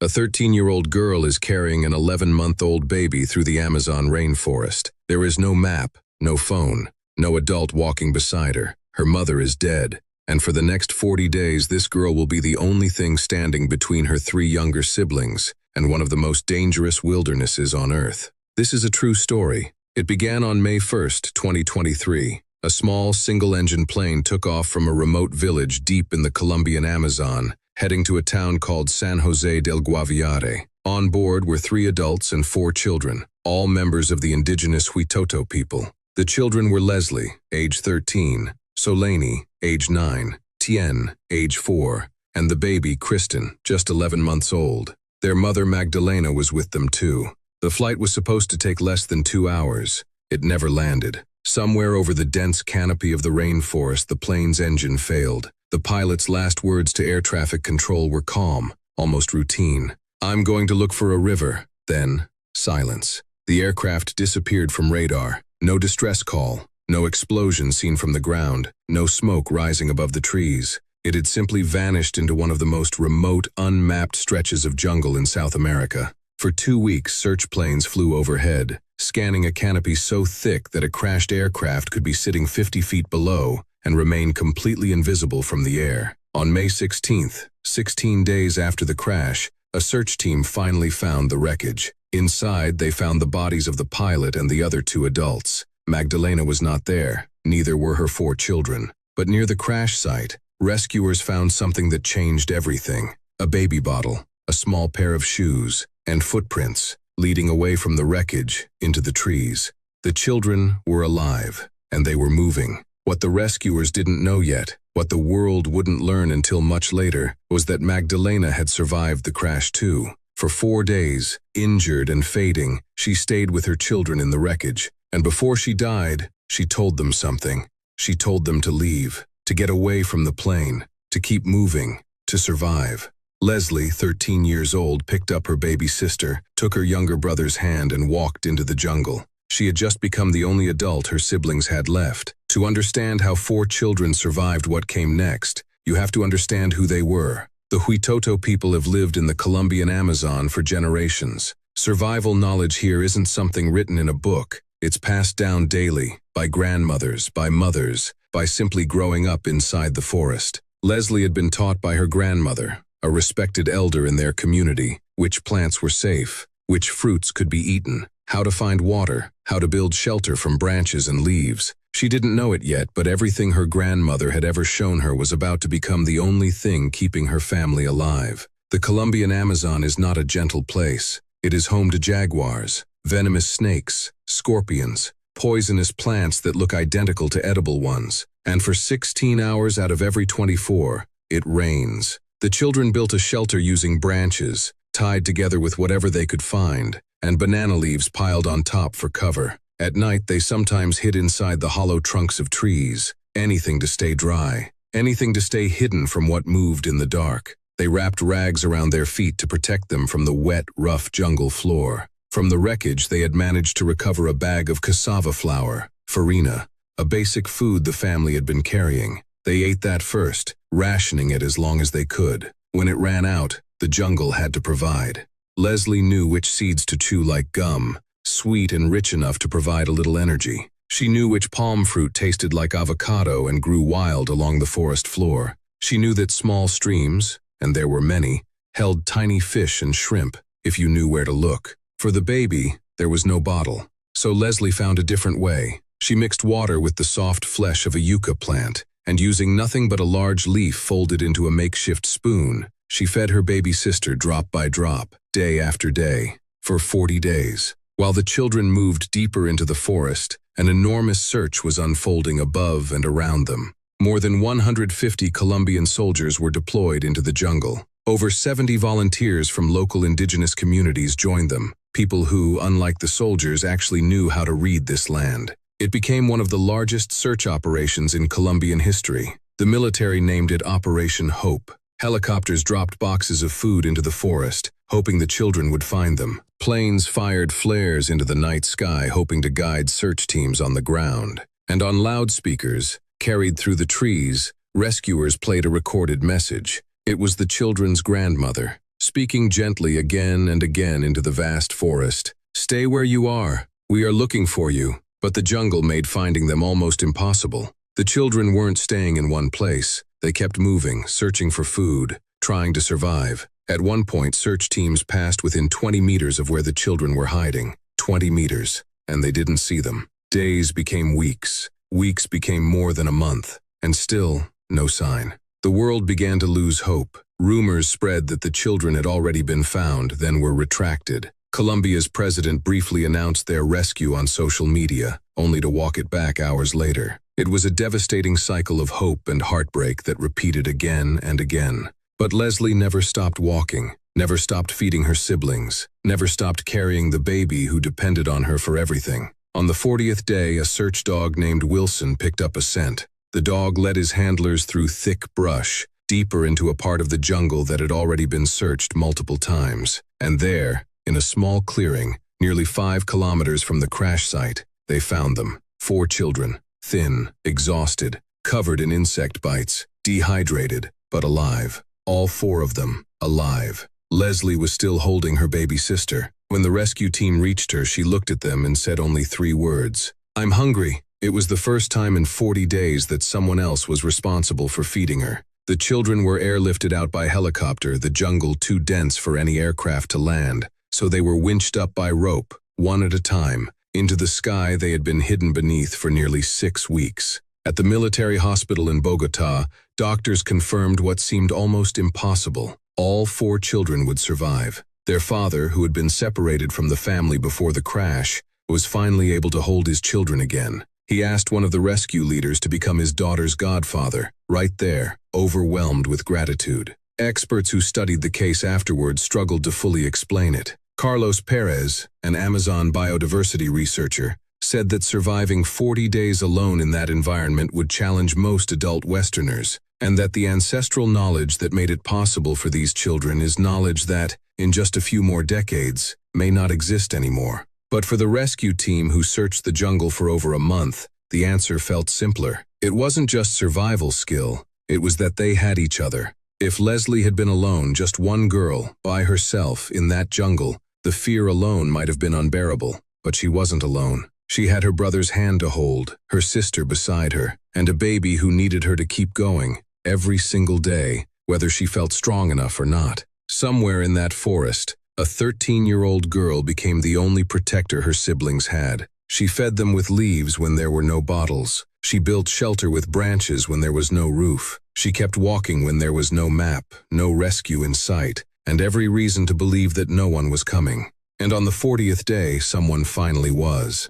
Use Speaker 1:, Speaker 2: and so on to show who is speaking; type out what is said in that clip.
Speaker 1: A 13-year-old girl is carrying an 11-month-old baby through the Amazon rainforest. There is no map, no phone, no adult walking beside her. Her mother is dead, and for the next 40 days this girl will be the only thing standing between her 3 younger siblings and one of the most dangerous wildernesses on Earth. This is a true story. It began on May 1st, 2023. A small single-engine plane took off from a remote village deep in the Colombian Amazon, heading to a town called San Jose del Guaviare. On board were 3 adults and 4 children, all members of the indigenous Huitoto people. The children were Leslie, age 13, Solaney, age 9, Tien, age 4, and the baby, Kristen, just 11 months old. Their mother, Magdalena, was with them too. The flight was supposed to take less than 2 hours. It never landed. Somewhere over the dense canopy of the rainforest, the plane's engine failed. The pilot's last words to air traffic control were calm, almost routine. "I'm going to look for a river." Then, silence. The aircraft disappeared from radar. No distress call, no explosion seen from the ground, no smoke rising above the trees. It had simply vanished into one of the most remote, unmapped stretches of jungle in South America. For 2 weeks, search planes flew overhead, scanning a canopy so thick that a crashed aircraft could be sitting 50 feet below and remain completely invisible from the air. On May 16th, 16 days after the crash, a search team finally found the wreckage. Inside, they found the bodies of the pilot and the other 2 adults. Magdalena was not there, neither were her 4 children. But near the crash site, rescuers found something that changed everything. A baby bottle, a small pair of shoes, and footprints, leading away from the wreckage into the trees. The children were alive, and they were moving. What the rescuers didn't know yet, what the world wouldn't learn until much later, was that Magdalena had survived the crash too. For 4 days, injured and fading, she stayed with her children in the wreckage. And before she died, she told them something. She told them to leave, to get away from the plane, to keep moving, to survive. Leslie, 13 years old, picked up her baby sister, took her younger brother's hand and walked into the jungle. She had just become the only adult her siblings had left. To understand how 4 children survived what came next, you have to understand who they were. The Huitoto people have lived in the Colombian Amazon for generations. Survival knowledge here isn't something written in a book. It's passed down daily, by grandmothers, by mothers, by simply growing up inside the forest. Leslie had been taught by her grandmother, a respected elder in their community, which plants were safe, which fruits could be eaten, how to find water, how to build shelter from branches and leaves. She didn't know it yet, but everything her grandmother had ever shown her was about to become the only thing keeping her family alive. The Colombian Amazon is not a gentle place. It is home to jaguars, venomous snakes, scorpions, poisonous plants that look identical to edible ones. And for 16 hours out of every 24, it rains. The children built a shelter using branches, tied together with whatever they could find, and banana leaves piled on top for cover. At night, they sometimes hid inside the hollow trunks of trees, anything to stay dry, anything to stay hidden from what moved in the dark. They wrapped rags around their feet to protect them from the wet, rough jungle floor. From the wreckage, they had managed to recover a bag of cassava flour, farina, a basic food the family had been carrying. They ate that first, rationing it as long as they could. When it ran out, the jungle had to provide. Leslie knew which seeds to chew like gum, sweet and rich enough to provide a little energy. She knew which palm fruit tasted like avocado and grew wild along the forest floor. She knew that small streams, and there were many, held tiny fish and shrimp, if you knew where to look. For the baby, there was no bottle. So Leslie found a different way. She mixed water with the soft flesh of a yucca plant, and using nothing but a large leaf folded into a makeshift spoon, she fed her baby sister drop by drop, day after day, for 40 days. While the children moved deeper into the forest, an enormous search was unfolding above and around them. More than 150 Colombian soldiers were deployed into the jungle. Over 70 volunteers from local indigenous communities joined them, people who, unlike the soldiers, actually knew how to read this land. It became one of the largest search operations in Colombian history. The military named it Operation Hope. Helicopters dropped boxes of food into the forest, hoping the children would find them. Planes fired flares into the night sky, hoping to guide search teams on the ground. And on loudspeakers, carried through the trees, rescuers played a recorded message. It was the children's grandmother, speaking gently again and again into the vast forest. "Stay where you are. We are looking for you." But the jungle made finding them almost impossible. The children weren't staying in one place. They kept moving, searching for food, trying to survive. At one point, search teams passed within 20 meters of where the children were hiding. 20 meters, and they didn't see them. Days became weeks. Weeks became more than a month, and still, no sign. The world began to lose hope. Rumors spread that the children had already been found, then were retracted. Colombia's president briefly announced their rescue on social media, only to walk it back hours later. It was a devastating cycle of hope and heartbreak that repeated again and again. But Leslie never stopped walking, never stopped feeding her siblings, never stopped carrying the baby who depended on her for everything. On the 40th day, a search dog named Wilson picked up a scent. The dog led his handlers through thick brush, deeper into a part of the jungle that had already been searched multiple times. And there, in a small clearing, nearly 5 kilometers from the crash site, they found them. 4 children, thin, exhausted, covered in insect bites, dehydrated, but alive. All 4 of them, alive. Leslie was still holding her baby sister. When the rescue team reached her, she looked at them and said only 3 words. "I'm hungry." It was the first time in 40 days that someone else was responsible for feeding her. The children were airlifted out by helicopter, the jungle too dense for any aircraft to land, so they were winched up by rope, one at a time, into the sky they had been hidden beneath for nearly 6 weeks. At the military hospital in Bogotá, doctors confirmed what seemed almost impossible. All 4 children would survive. Their father, who had been separated from the family before the crash, was finally able to hold his children again. He asked one of the rescue leaders to become his daughter's godfather, right there, overwhelmed with gratitude. Experts who studied the case afterwards struggled to fully explain it. Carlos Perez, an Amazon biodiversity researcher, said that surviving 40 days alone in that environment would challenge most adult Westerners, and that the ancestral knowledge that made it possible for these children is knowledge that, in just a few more decades, may not exist anymore. But for the rescue team who searched the jungle for over a month, the answer felt simpler. It wasn't just survival skill, it was that they had each other. If Leslie had been alone, just one girl, by herself, in that jungle, the fear alone might have been unbearable. But she wasn't alone. She had her brother's hand to hold, her sister beside her, and a baby who needed her to keep going, every single day, whether she felt strong enough or not. Somewhere in that forest, a 13-year-old girl became the only protector her siblings had. She fed them with leaves when there were no bottles. She built shelter with branches when there was no roof. She kept walking when there was no map, no rescue in sight, and every reason to believe that no one was coming. And on the 40th day, someone finally was.